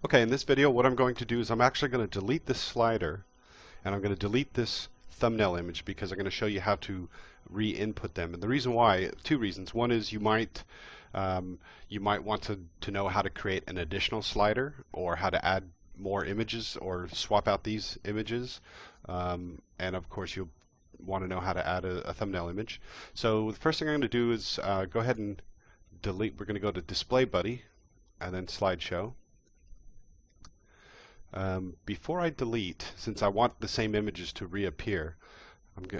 Okay, in this video what I'm going to do is I'm actually going to delete this slider and I'm going to delete this thumbnail image because I'm going to show you how to re-input them. And the reason why, two reasons. One is you might want to know how to create an additional slider or how to add more images or swap out these images. And of course you'll want to know how to add a thumbnail image. So the first thing I'm going to do is go ahead and delete. We're going to go to Display Buddy and then Slideshow. Before I delete, since I want the same images to reappear,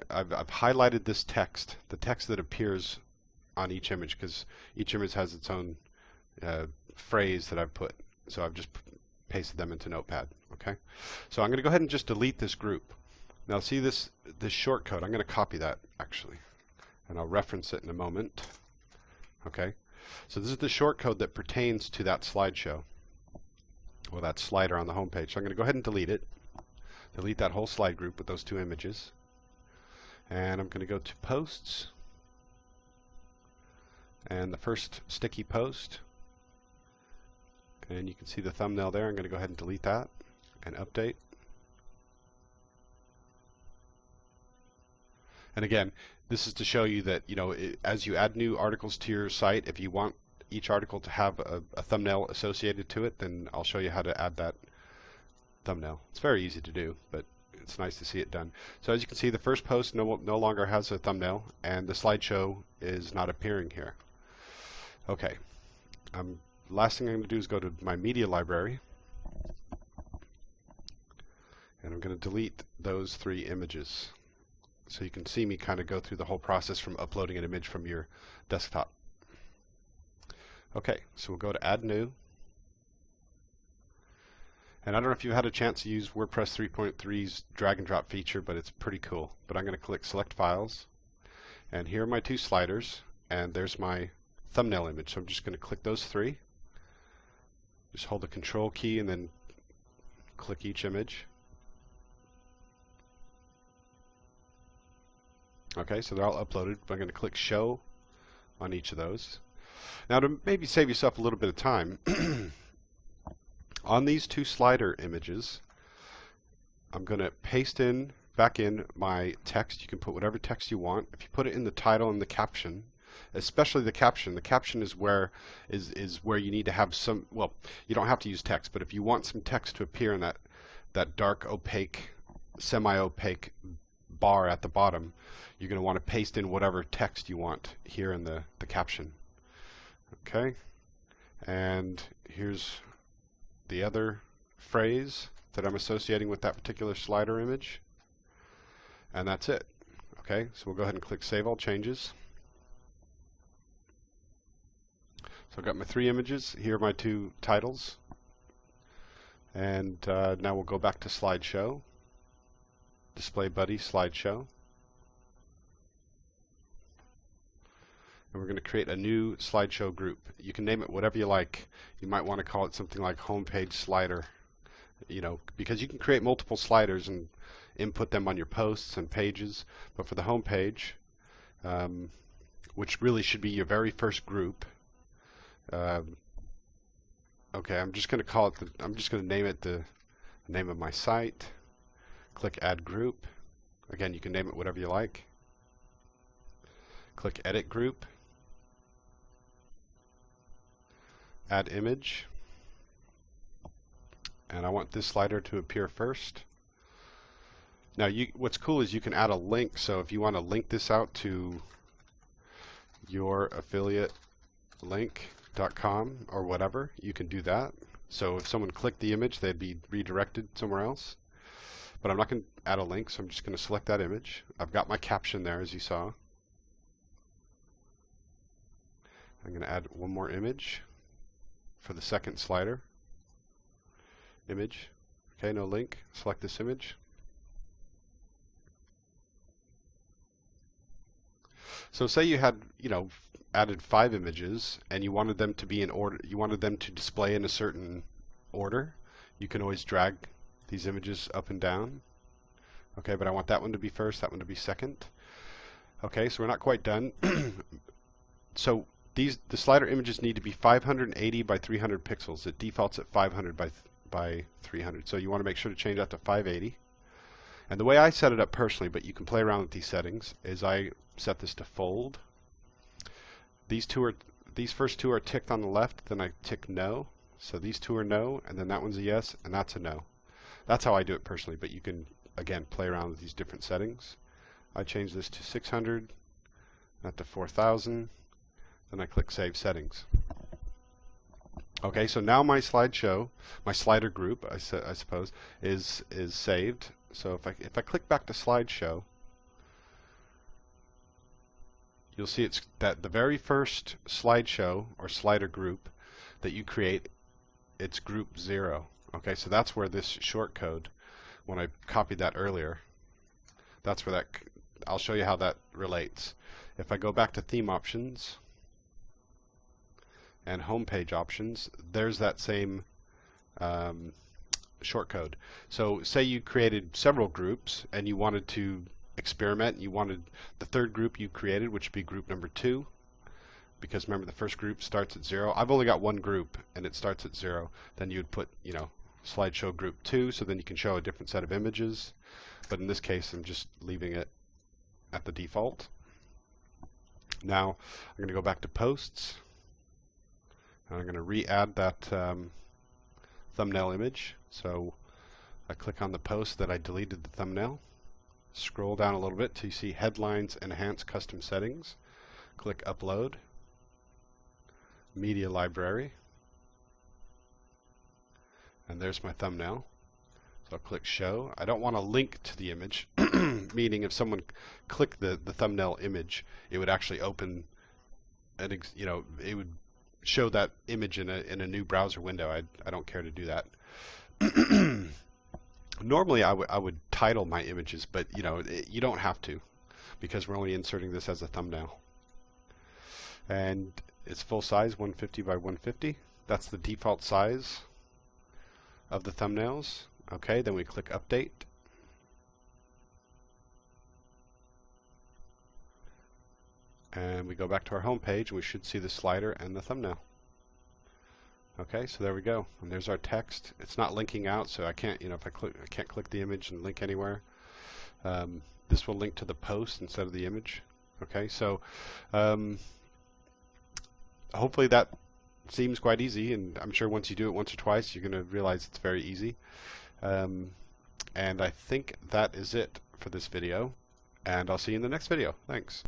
I've highlighted this text, the text that appears on each image, because each image has its own phrase that I've put. So I've just pasted them into Notepad. Okay, so I'm going to go ahead and just delete this group. Now see this short code. I'm going to copy that actually, and I'll reference it in a moment. Okay, so this is the short code that pertains to that slideshow. Well, that slider on the home page. So I'm going to go ahead and delete it. Delete that whole slide group with those two images. And I'm going to go to Posts. And the first sticky post. And you can see the thumbnail there. I'm going to go ahead and delete that and update. And again, this is to show you that, as you add new articles to your site, if you want each article to have a thumbnail associated to it, then I'll show you how to add that thumbnail. It's very easy to do, but it's nice to see it done. So as you can see, the first post no longer has a thumbnail, and the slideshow is not appearing here. Okay. Last thing I'm going to do is go to my media library, and I'm going to delete those three images. So you can see me kind of go through the whole process from uploading an image from your desktop. Okay, so we'll go to Add New. And I don't know if you had a chance to use WordPress 3.3's drag and drop feature, but it's pretty cool. But I'm going to click Select Files. And here are my two sliders. And there's my thumbnail image. So I'm just going to click those three. Just hold the Control key and then click each image. Okay, so they're all uploaded. I'm going to click Show on each of those. Now to maybe save yourself a little bit of time, on these two slider images, I'm going to paste back in my text. You can put whatever text you want. If you put it in the title and the caption, especially the caption is where you need to have some, well, you don't have to use text, but if you want some text to appear in that dark, opaque, semi-opaque bar at the bottom, you're going to want to paste in whatever text you want here in the caption. Okay, and here's the other phrase that I'm associating with that particular slider image, and that's it. Okay, so we'll go ahead and click Save All Changes. So I've got my three images. Here are my two titles, and now we'll go back to Slideshow, Display Buddy, Slideshow. And we're going to create a new slideshow group. You can name it whatever you like. You might want to call it something like homepage slider, because you can create multiple sliders and input them on your posts and pages. But for the homepage, which really should be your very first group, okay, I'm just going to call it. I'm just going to name it the name of my site. Click Add Group. Again, you can name it whatever you like. Click Edit Group. Add Image. And I want this slider to appear first. Now, what's cool is you can add a link. So if you want to link this out to your affiliate link.com or whatever, you can do that. So if someone clicked the image, they'd be redirected somewhere else. But I'm not going to add a link, so I'm just going to select that image. I've got my caption there, as you saw. I'm going to add one more image for the second slider. Image. Okay, no link. Select this image. So say you had, added 5 images and you wanted them to be in order, you wanted them to display in a certain order. You can always drag these images up and down. Okay, but I want that one to be first, that one to be second. Okay, so we're not quite done. So the slider images need to be 580 by 300 pixels. It defaults at 500 by by 300. So you want to make sure to change that to 580. And the way I set it up personally, but you can play around with these settings, is I set this to fold. These first two are ticked on the left, then I tick no. So these two are no, and then that one's a yes, and that's a no. That's how I do it personally, but you can, again, play around with these different settings. I change this to 600, that to 4000, then I click Save Settings. Okay, so now my slideshow, my slider group, I suppose, is saved. So if I click back to slideshow, you'll see it's that the very first slideshow or slider group that you create, it's group 0. Okay, so that's where this shortcode, when I copied that earlier, that's where that, I'll show you how that relates. If I go back to theme options and homepage options, there's that same shortcode. So say you created several groups and you wanted to experiment, you wanted the third group you created, which would be group number 2, because remember the first group starts at 0. I've only got one group and it starts at 0. Then you would put, you know, slideshow group 2, so then you can show a different set of images. But in this case, I'm just leaving it at the default. Now I'm going to go back to posts, and I'm going to re-add that thumbnail image. So I click on the post that I deleted the thumbnail, scroll down a little bit till you see Headlines Enhance Custom Settings, click Upload, Media Library, and there's my thumbnail. So I'll click Show. I don't want to link to the image, meaning if someone clicked the thumbnail image, it would actually open, it would show that image in a new browser window. I don't care to do that. Normally I would title my images, but you don't have to, because we're only inserting this as a thumbnail. And it's full size, 150 by 150. That's the default size of the thumbnails. Okay, then we click Update. And we go back to our home page, and we should see the slider and the thumbnail. Okay, so there we go. And there's our text. It's not linking out, so I can't, if I can't click the image and link anywhere. This will link to the post instead of the image. Okay, so hopefully that seems quite easy, and I'm sure once you do it once or twice, you're going to realize it's very easy. And I think that is it for this video, and I'll see you in the next video. Thanks.